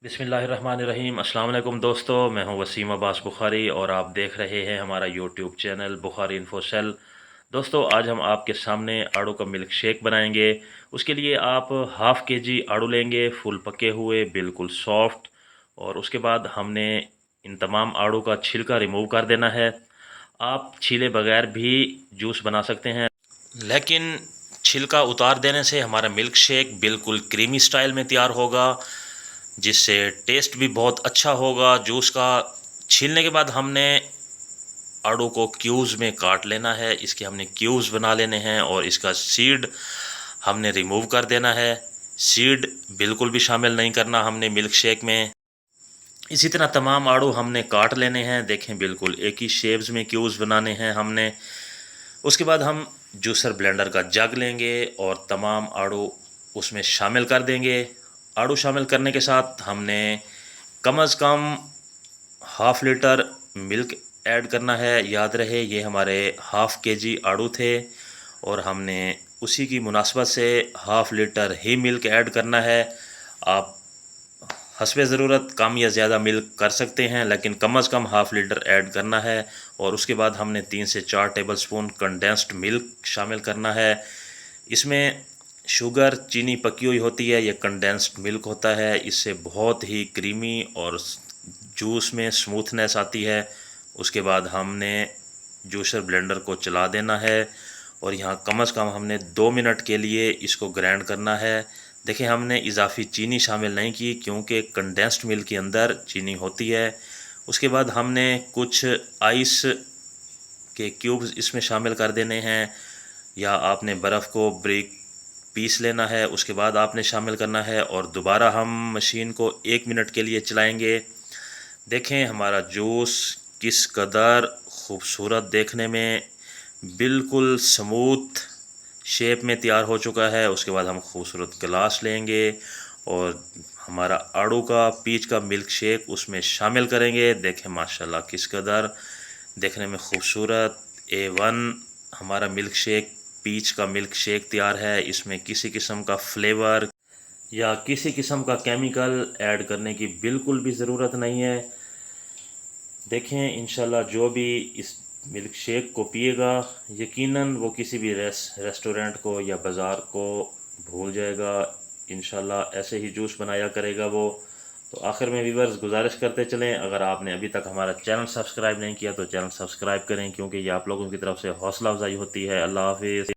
बिस्मिल्लाहिर्रहमानिर्रहीम। अस्सलाम वालेकुम दोस्तों, मैं हूं वसीम अब्बास बुखारी और आप देख रहे हैं हमारा यूट्यूब चैनल बुखारी इन्फोसेल। दोस्तों, आज हम आपके सामने आड़ू का मिल्क शेक बनाएंगे। उसके लिए आप हाफ़ के जी आड़ू लेंगे, फुल पके हुए, बिल्कुल सॉफ्ट। और उसके बाद हमने इन तमाम आड़ू का छिलका रिमूव कर देना है। आप छीले बगैर भी जूस बना सकते हैं, लेकिन छिलका उतार देने से हमारा मिल्क शेक बिल्कुल क्रीमी स्टाइल में तैयार होगा, जिससे टेस्ट भी बहुत अच्छा होगा जूस का। छीलने के बाद हमने आड़ू को क्यूब्स में काट लेना है। इसके हमने क्यूब्स बना लेने हैं और इसका सीड हमने रिमूव कर देना है। सीड बिल्कुल भी शामिल नहीं करना हमने मिल्क शेक में। इसी तरह तमाम आड़ू हमने काट लेने हैं। देखें, बिल्कुल एक ही शेप्स में क्यूब्स बनाने हैं हमने। उसके बाद हम जूसर ब्लेंडर का जग लेंगे और तमाम आड़ू उसमें शामिल कर देंगे। आड़ू शामिल करने के साथ हमने कम अज़ कम हाफ़ लीटर मिल्क ऐड करना है। याद रहे, ये हमारे हाफ़ के जी आड़ू थे और हमने उसी की मुनासबत से हाफ़ लीटर ही मिल्क ऐड करना है। आप हस्बे ज़रूरत कम या ज़्यादा मिल्क कर सकते हैं, लेकिन कम अज़ कम हाफ़ लीटर ऐड करना है। और उसके बाद हमने 3 से 4 टेबलस्पून कंडेंस्ड मिल्क शामिल करना है। इसमें शुगर, चीनी पकी हुई होती है, ये कंडेंस्ड मिल्क होता है। इससे बहुत ही क्रीमी और जूस में स्मूथनेस आती है। उसके बाद हमने जूसर ब्लेंडर को चला देना है और यहाँ कम अज़ कम हमने 2 मिनट के लिए इसको ग्राइंड करना है। देखिए, हमने इजाफ़ी चीनी शामिल नहीं की क्योंकि कंडेंस्ड मिल्क के अंदर चीनी होती है। उसके बाद हमने कुछ आइस के क्यूब्स इसमें शामिल कर देने हैं, या आपने बर्फ़ को ब्रेक पीस लेना है, उसके बाद आपने शामिल करना है। और दोबारा हम मशीन को 1 मिनट के लिए चलाएंगे। देखें हमारा जूस किस कदर खूबसूरत, देखने में बिल्कुल स्मूथ शेप में तैयार हो चुका है। उसके बाद हम खूबसूरत गिलास लेंगे और हमारा आड़ू का पीच का मिल्क शेक उसमें शामिल करेंगे। देखें माशाल्लाह किस कदर देखने में खूबसूरत A1 हमारा मिल्क शेक, पीच का मिल्क शेक तैयार है। इसमें किसी किस्म का फ्लेवर या किसी किस्म का केमिकल ऐड करने की बिल्कुल भी ज़रूरत नहीं है। देखें, इंशाल्लाह जो भी इस मिल्क शेक को पिएगा, यकीनन वो किसी भी रेस्टोरेंट को या बाज़ार को भूल जाएगा। इंशाल्लाह ऐसे ही जूस बनाया करेगा वो। तो आखिर में व्यूअर्स गुजारिश करते चलें, अगर आपने अभी तक हमारा चैनल सब्सक्राइब नहीं किया तो चैनल सब्सक्राइब करें, क्योंकि ये आप लोगों की तरफ से हौसला अफजाई होती है। अल्लाह हाफिज़।